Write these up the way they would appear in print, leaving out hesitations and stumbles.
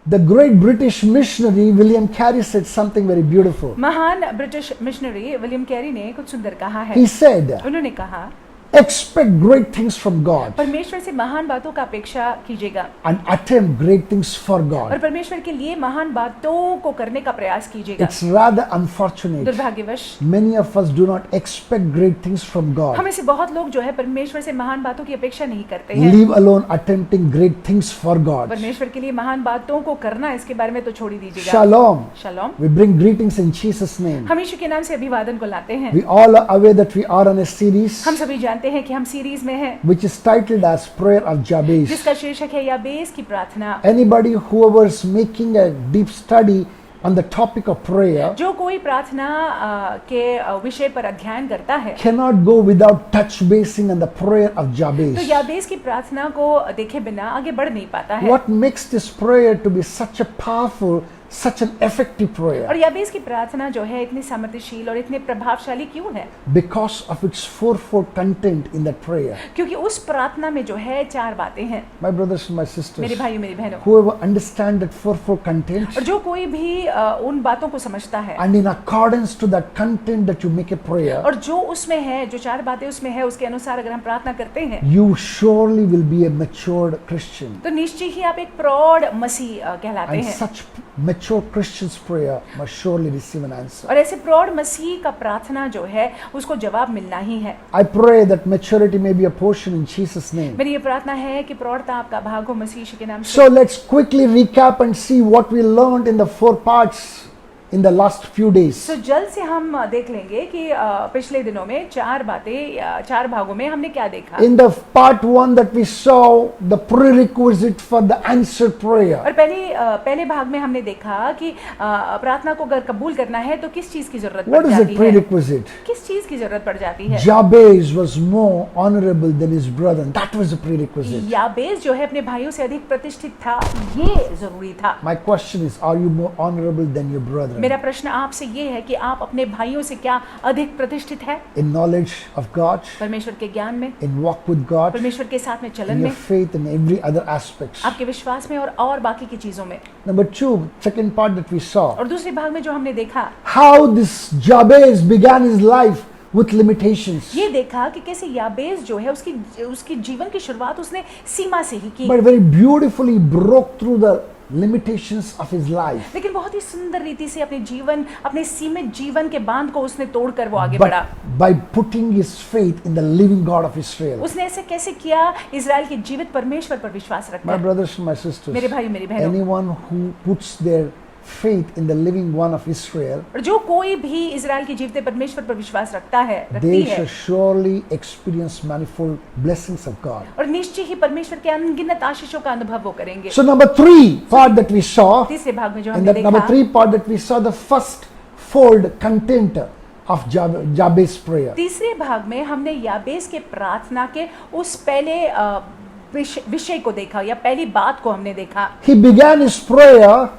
The great British missionary William Carey said something very beautiful. महान British missionary William Carey ने कुछ सुंदर कहा है। He said, उन्होंने कहा, expect great things from God परमेश्वर से महान बातों का अपेक्षा कीजिएगा and attempt great things for और God. परमेश्वर के लिए महान बातों को करने का प्रयास कीजिएगा। It's rather unfortunate. दुर्भाग्यवश Many of us do not expect great things from God, हमें से बहुत लोग जो है परमेश्वर से महान बातों की अपेक्षा नहीं करते हैं। leave alone attempting great things for God. परमेश्वर के लिए महान बातों को करना, इसके बारे में तो छोड़ ही दीजिएगा। Shalom. शलोम। We bring greetings in Jesus' name. हम यीशु के नाम से अभिवादन को लाते हैं। We all are aware that we are on a series हम सभी जानते हैं कि हम सीरीज में हैं which is titled as Prayer of Jabez. जिसका शीर्षक है याबेस की प्रार्थना। Anybody whoever is making a deep study on the topic of prayer जो कोई प्रार्थना के विषय पर अध्ययन करता है cannot go without touch basing on the prayer of तो Jabez. याबेस की प्रार्थना को देखे बिना आगे बढ़ नहीं पाता है। What makes this prayer to be such a powerful, such an effective prayer? और याबेस की प्रार्थना जो है इतनी सामर्थ्यशील और इतनी प्रभावशाली क्यों है? Because of its fourfold content in that prayer. क्योंकि उस प्रार्थना में जो है 4 बातें हैं। My brothers and my मेरे sisters, भाइयों मेरी बहनों, whoever understand that fourfold content और जो कोई भी उन बातों को समझता है and in accordance to that content that you make a prayer, और जो उसमें है, जो 4 बातें उसमें है, उसके अनुसार अगर हम प्रार्थना करते हैं you surely will be a matured Christian. तो निश्चय ही आप एक प्रौढ़ मसीह कहलाते And हैं। such mature Christian's prayer must surely receive an answer. और ऐसे प्रौढ़ मसीह का प्रार्थना जो है उसको जवाब मिलना ही है। I pray that maturity may be a portion in Jesus' name. मेरी ये प्रार्थना है कि प्रौढ़ता आपका भाग हो मसीह यीशु के नाम से। So let's quickly recap and see what we learned in the 4 parts in the last few days. तो जल्द से हम देख लेंगे कि पिछले दिनों में 4 बातें, 4 भागों में हमने क्या देखा। In the part 1 that we saw the prerequisite for the answered prayer. और पहले भाग में हमने देखा कि प्रार्थना को अगर कबूल करना है तो किस चीज की जरूरत What पड़ is जाती the है? prerequisite? किस चीज की जरूरत पड़ जाती है? Jabez was more honorable than his brethren. That was the prerequisite. याबेस जो है अपने भाइयों से अधिक प्रतिष्ठित था, ये जरूरी था। My question is, are you more honorable than your brethren? मेरा प्रश्न आपसे ये है कि आप अपने भाइयों से क्या अधिक प्रतिष्ठित है? In knowledge of God, परमेश्वर के ज्ञान में, in walk with God, परमेश्वर के साथ में चलन in your में, faith and every other aspects. आपके विश्वास में और बाकी की चीजों में। Number 2, second part that we saw, और दूसरे भाग में जो हमने देखा, how this Jabez began his life with limitations, ये देखा कि कैसे याबेस जो है उसकी जीवन की शुरुआत उसने सीमा से ही की, but very beautifully broke through the limitations of his life. लेकिन बहुत ही सुंदर रीति से अपने सीमित जीवन के बांध को उसने तोड़कर वो आगे बढ़ा। But by putting his faith in the living God of Israel. उसने ऐसे कैसे किया? इजराइल के जीवित परमेश्वर पर विश्वास My रखकर। brothers and my sisters, मेरे भाई मेरी बहनों, anyone who puts their faith in the living one of Israel, और जो कोई भी इजराइल के जीवित परमेश्वर पर विश्वास रखता है, रखती they है, shall surely experience manifold blessings of God. और निश्चय ही परमेश्वर के अनगिनत आशीषों का अनुभव वो करेंगे। So number 3 part that we saw, तीसरे भाग में जो in हमने that number देखा, 3 part that we saw, the first fold content of Jabez's prayer. तीसरे भाग में हमने याबेस के प्रार्थना के उस पहले विषय को देखा या पहली बात को हमने देखा। He began his prayer,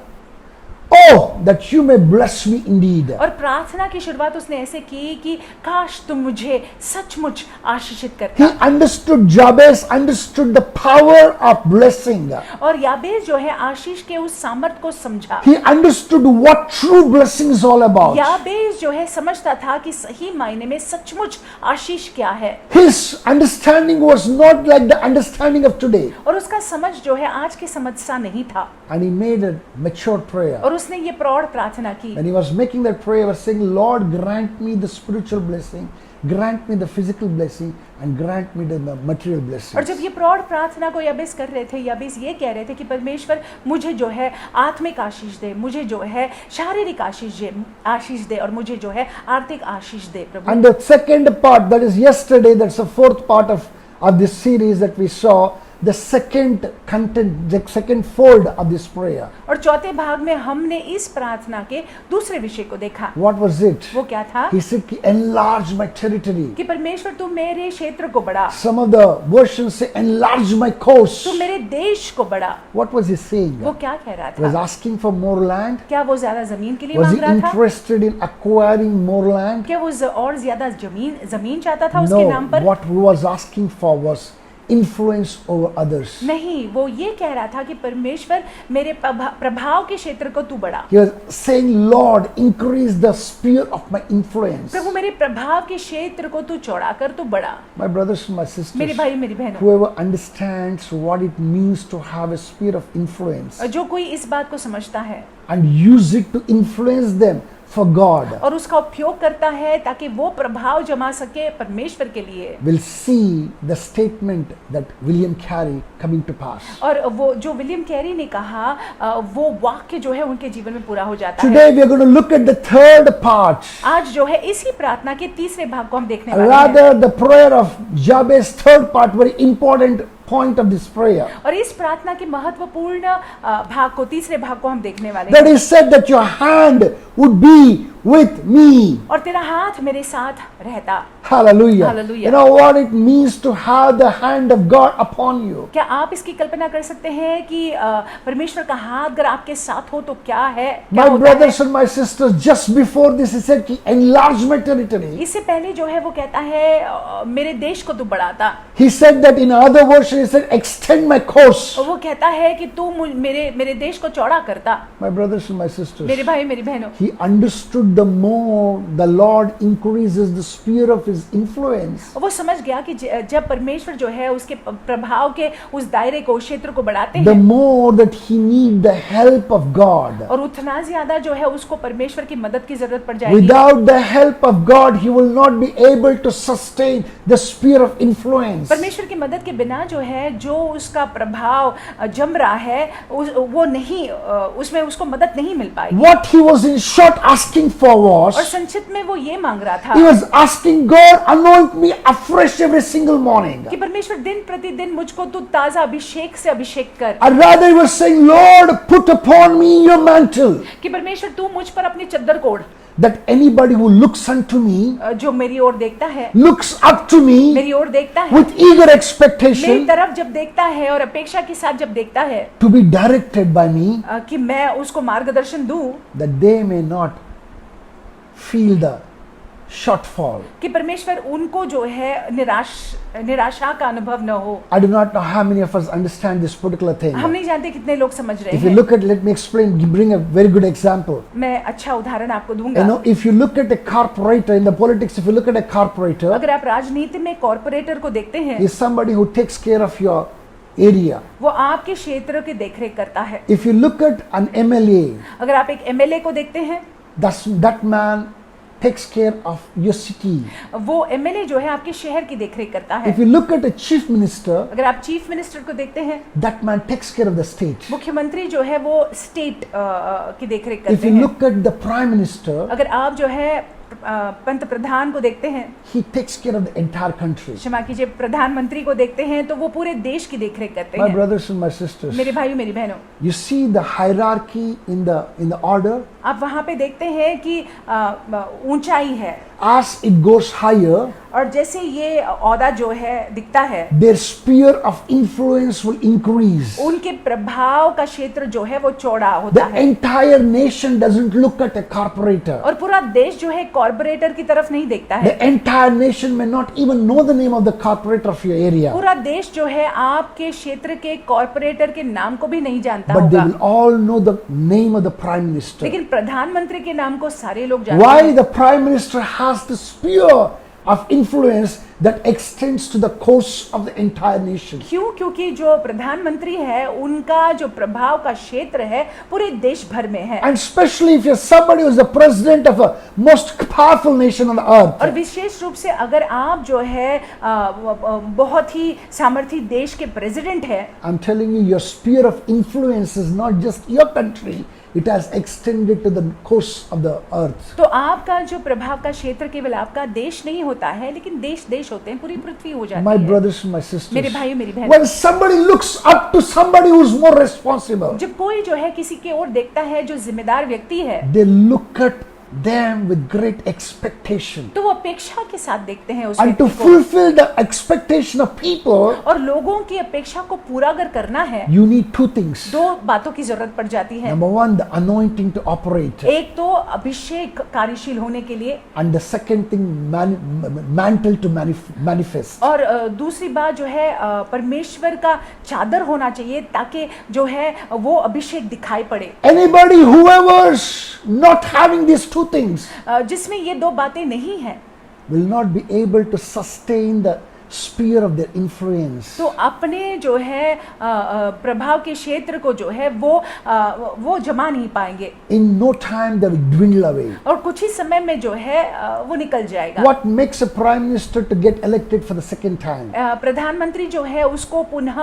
oh that you may bless me indeed. और प्रार्थना की शुरुआत उसने ऐसे की कि काश तुम मुझे सचमुच आशीषित He करता। understood, Jabez understood the power of blessing. और याबेस जो है आशीष के उस सामर्थ को समझा। He understood what true blessing is all about. याबेस जो है समझता था कि सही मायने में सचमुच आशीष क्या है। His understanding was not like the understanding of today. और उसका समझ जो है आज के समझ सा नहीं था। And he made a mature prayer. और उसने ये प्रौढ़ प्रार्थना की। When he was making that prayer, he was saying, Lord, grant me the spiritual blessing, grant me the physical blessing, and grant me the material blessing. और जब ये प्रौढ़ प्रार्थना को याबेस कर रहे थे, याबेस ये कह रहे थे कि परमेश्वर मुझे जो है आत्मिक आशीष दे, मुझे जो है शारीरिक आशीष दे और मुझे जो है आर्थिक आशीष दे प्रभु। And the second part, that is yesterday, that's the 4th part of this series that we saw, the second content, the second fold of this prayer. और चौथे भाग में हमने इस प्रार्थना के दूसरे विषय को देखा। What was it? वो क्या था? He said, enlarge my territory. कि परमेश्वर तू मेरे क्षेत्र को बढ़ा, Some of the versions say, enlarge my coast. तू मेरे देश को बढ़ा। What was he saying? वो क्या कह रहा He was था? asking for more land? क्या वो ज्यादा जमीन के लिए Was मांग he रहा था? interested in acquiring more land? क्या वो और ज्यादा जमीन चाहता था उसके नाम No, पर? what he was asking for was influence over others. नहीं, वो ये कह रहा था कि परमेश्वर मेरे प्रभाव के क्षेत्र को तू बढ़ा। He was saying, Lord, increase the sphere of my influence. प्रभु मेरे प्रभाव के क्षेत्र को तू चौड़ा कर, तू बढ़ा। My brothers and my मेरे sisters, भाई मेरी बहनों, whoever understands what it means to have a sphere of influence जो कोई इस बात को समझता है and use it to influence them for God और उसका उपयोग करता है ताकि वो प्रभाव जमा सके परमेश्वर के लिए, will see the statement that William Carey coming to pass. और वो जो विलियम कैरी ने कहा वो वाक्य जो है उनके जीवन में पूरा हो जाता है। Today we are going to look at the third part, आज जो है इसी प्रार्थना के तीसरे भाग को हम देखने वाले हैं rather the prayer of Jabez, third part, very important point of this prayer. और इस प्रार्थना के महत्वपूर्ण भाग को, तीसरे भाग को हम देखने वाले That हैं। is said that your hand would be with me. और तेरा हाथ मेरे साथ रहता। Hallelujah. Hallelujah. You know what it means to have the hand of God upon you. क्या आप इसकी कल्पना कर सकते हैं कि परमेश्वर का हाथ अगर आपके साथ हो तो क्या है, क्या My होता brothers है? and my sisters, just before this he said कि enlarge my territory. इससे पहले जो है वो कहता है मेरे देश को तू बढ़ाता। He said that in other version he said extend my course. और वो कहता है कि तू मेरे देश को चौड़ा करता। My brothers and my sisters, मेरे भाई मेरी बहनों, he understood the more the Lord increases the sphere of his influence, वो समझ गया कि जब परमेश्वर जो है उसके प्रभाव के उस दायरे को, क्षेत्र को बढ़ाते the हैं, more that he need the help of God. और उतना ज्यादा जो है उसको परमेश्वर की मदद की जरूरत पड़ जाएगी। Without the help of God, he will not be able to sustain the sphere of influence. परमेश्वर की मदद के बिना जो है, जो उसका प्रभाव जम रहा है, वो नहीं, उसमें उसको मदद नहीं मिल पाएगी। What he was in short asking for और was, संक्षिप्त में वो ये मांग रहा था he was asking God, anoint me afresh every single morning. कि परमेश्वर दिन प्रतिदिन मुझको तू ताजा अभिषेक से अभिषेक कर, Or rather he was saying, Lord, put upon me your mantle, कि परमेश्वर तू मुझ पर अपनी चद्दर कोड़, that anybody who looks unto me, जो मेरी ओर देखता है, looks up to me मेरी ओर देखता है, with eager मेरी expectation तरफ जब देखता है और अपेक्षा के साथ जब देखता है to be directed by me, कि मैं उसको मार्गदर्शन दूं, that they may not feel the shortfall. कि परमेश्वर उनको जो है निराशा का अनुभव न हो। I do not know how many of us understand this particular thing. हम नहीं जानते कितने लोग समझ रहे If you हैं। look at, let me explain, bring a very good example. मैं अच्छा उदाहरण आपको You दूंगा। know, if you look at a corporator in the politics, if you look at a corporator, अगर आप राजनीति में कॉर्पोरेटर को देखते हैं, is somebody who takes care of your area. वो आपके क्षेत्र की देखरेख करता है। If you look at an MLA, अगर आप एक एमएलए को देखते हैं, that man takes care of your city. वो एमएलए जो है आपके शहर की देखरेख करता है। If you look at a chief minister, अगर आप चीफ मिनिस्टर को देखते हैं, that man takes care of the state. मुख्यमंत्री जो है वो स्टेट की देखरेख If करते you हैं। look at the prime minister, अगर आप जो है पंत प्रधान को देखते हैं, he takes care of the entire country. क्षमा कीजिए, प्रधानमंत्री को देखते हैं तो वो पूरे देश की देखरेख करते My हैं। brothers and my sisters, मेरे भाइयों मेरी बहनों, you see the hierarchy in the order. आप वहाँ पे देखते हैं कि ऊंचाई है, As it goes higher, और जैसे ये औदा जो है दिखता है, their sphere of influence will increase. उनके प्रभाव का क्षेत्र जो है वो चौड़ा The होता है, entire nation doesn't look at a corporator. और पूरा देश जो है कॉर्पोरेटर की तरफ नहीं देखता है। The entire nation may not even know the name of the corporator of your area, पूरा देश जो है आपके क्षेत्र के कॉर्पोरेटर के नाम को भी नहीं जानता but they होगा, will all know the name of the prime minister. लेकिन प्रधानमंत्री के नाम को सारे लोग जानते Why हैं। the prime minister has the sphere of influence that extends to the course of the entire nation. क्यों? क्योंकि जो प्रधानमंत्री है उनका जो प्रभाव का क्षेत्र है पूरे देश भर में है, And especially if you're somebody who's the president of a most powerful nation on the और earth. विशेष रूप से अगर आप जो है बहुत ही सामर्थी देश के प्रेसिडेंट है, I'm telling you, your sphere of influence is not just your country, it has extended to the course of the earth. तो आपका जो प्रभाव का क्षेत्र केवल आपका देश नहीं होता है, लेकिन देश देश होते हैं, पूरी पृथ्वी हो जाती My है। brothers and my sisters, मेरे भाइयों मेरी बहन, when somebody looks up to somebody who's more responsible, जब कोई जो है किसी की ओर देखता है जो जिम्मेदार व्यक्ति है, they look at them with great expectation. तो वो अपेक्षा के साथ देखते हैं उस And to व्यक्ति को, fulfill the expectation of people, और लोगों की अपेक्षा को पूरा अगर करना है you need two things. दो बातों की जरूरत पड़ जाती है। Number one, the anointing to operate. एक तो अभिषेक कार्यशील होने के लिए, And the second thing, mantle to manifest. और दूसरी बात जो है परमेश्वर का चादर होना चाहिए ताकि जो है वो अभिषेक दिखाई पड़े। Anybody, whoever's not having these two things, जिसमें ये दो बातें नहीं है will not be able to sustain the sphere of their influence. तो अपने जो है प्रभाव के क्षेत्र को जो है वो जमा नहीं पाएंगे, In no time, they will dwindle away. और कुछ ही समय में जो है वो निकल जाएगा। What makes a prime minister to get elected for the second time? प्रधानमंत्री जो है उसको पुनः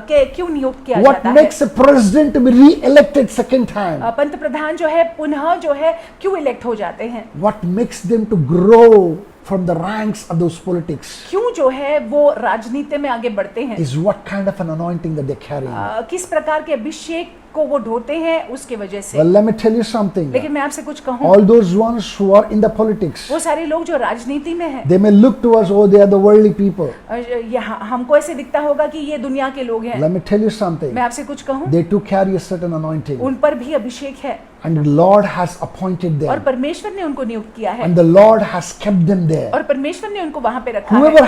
क्यों नियुक्त किया What जाता है? makes a president to be re-elected second time? Pant प्रधान जो है पुनः जो है क्यों इलेक्ट हो जाते हैं? What makes them to grow from the ranks of those politics क्यों जो है वो राजनीति में आगे बढ़ते हैं? is what kind of an anointing that they carry. किस प्रकार के अभिषेक को वो ढोते हैं उसके वजह से। Well, let me tell you something. लेकिन मैं आपसे कुछ कहूँ, All those ones who are in the politics, वो सारे लोग जो राजनीति में हैं, they may look to us, oh, they are the worldly people. यहाँ हमको ऐसे दिखता होगा कि ये दुनिया के लोग हैं। Let me tell you something. मैं आपसे कुछ कहूँ, They too carry a certain anointing. उन पर भी अभिषेक है, And the Lord has appointed और them. परमेश्वर ने उनको नियुक्त किया है, And the Lord has kept them there. और परमेश्वर ने उनको वहां पे रखा है। Whoever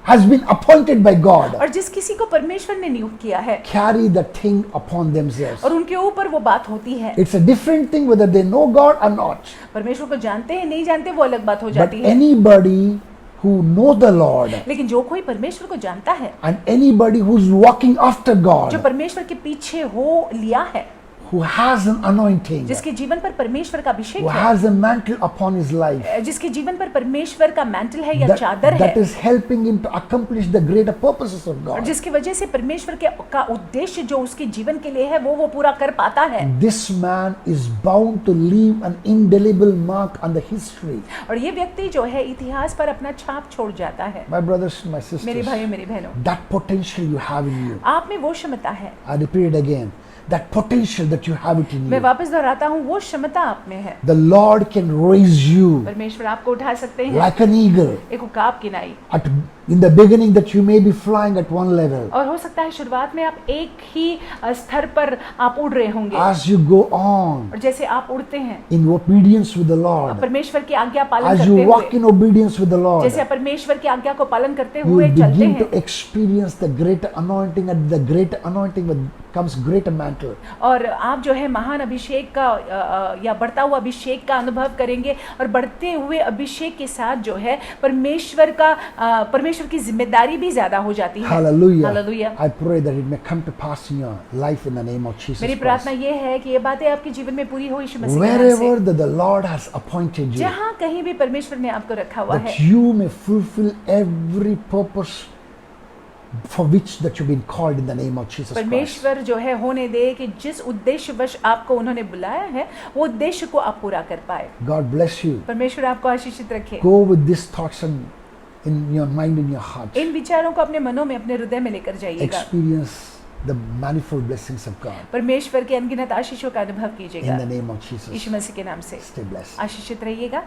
has been appointed by God, और जिस किसी को परमेश्वर ने नियुक्त किया है, carry the thing upon themselves. और उनके ऊपर वो बात होती है। It's a different thing whether they know God or not. परमेश्वर को जानते हैं नहीं जानते वो अलग बात हो But जाती है, anybody who knows the Lord लेकिन जो कोई परमेश्वर को जानता है, and anybody who's walking after जो God, परमेश्वर के पीछे हो लिया है, who has an anointing, जिसके जीवन पर परमेश्वर का अभिषेक who है, has a mantle upon his life, जिसके जीवन पर परमेश्वर का मैंटल है या that, चादर that है, is helping him to accomplish the greater purposes of और God. जिसकी वजह से परमेश्वर का उद्देश्य जो उसके जीवन के लिए है वो पूरा कर पाता है, This man is bound to leave an indelible mark on the history. और ये व्यक्ति जो है इतिहास पर अपना छाप छोड़ जाता है। My brothers, my मेरे sisters, भाइयों मेरी बहनों, that potential you have in you. आप में वो क्षमता है, I repeat it again. That potential that you have it in मैं you. वापस दोहराता हूँ, वो क्षमता आप में है। The Lord can raise you परमेश्वर आपको उठा सकते हैं like an eagle. एक उकाब की नाई, In the beginning that you may be flying at one level. और हो सकता है शुरुआत में आप एक ही स्तर पर आप उड़ रहे होंगे, As you go on और जैसे आप उड़ते हैं in obedience with the Lord, परमेश्वर की आज्ञा पालन as करते you walk हुए, in obedience with the Lord, जैसे आप परमेश्वर की आज्ञा को पालन करते you हुए will चलते begin हैं, to experience the greater anointing, and the greater anointing comes greater mantle. और आप जो है महान अभिषेक का या बढ़ता हुआ अभिषेक का अनुभव करेंगे, और बढ़ते हुए अभिषेक के साथ जो है परमेश्वर की जिम्मेदारी भी ज्यादा हो जाती है। Hallelujah. Hallelujah. I pray that it may come to pass in your life in the name of Jesus मेरी Christ. प्रार्थना ये है कि ये बातें आपके जीवन में पूरी हो यीशु मसीह के नाम से। Wherever that the Lord has appointed you, जहाँ कहीं भी परमेश्वर ने आपको रखा हुआ है, that you may fulfill every purpose for which that you've been called in the name of Jesus Christ. परमेश्वर जो है होने दे कि जिस उद्देश्यवश आपको उन्होंने बुलाया है वो उद्देश्य को आप पूरा कर पाए। God bless you. परमेश्वर आपको आशीषित रखे। Go with these thoughts and in your mind, in your heart. इन विचारों को अपने मनों में, अपने हृदय में लेकर जाइएगा। Experience the manifold blessings of God. परमेश्वर के अनगिनत आशीषों का अनुभव कीजिएगा। In the name of Jesus. यीशु मसीह के नाम से Stay blessed. आशीषित रहिएगा।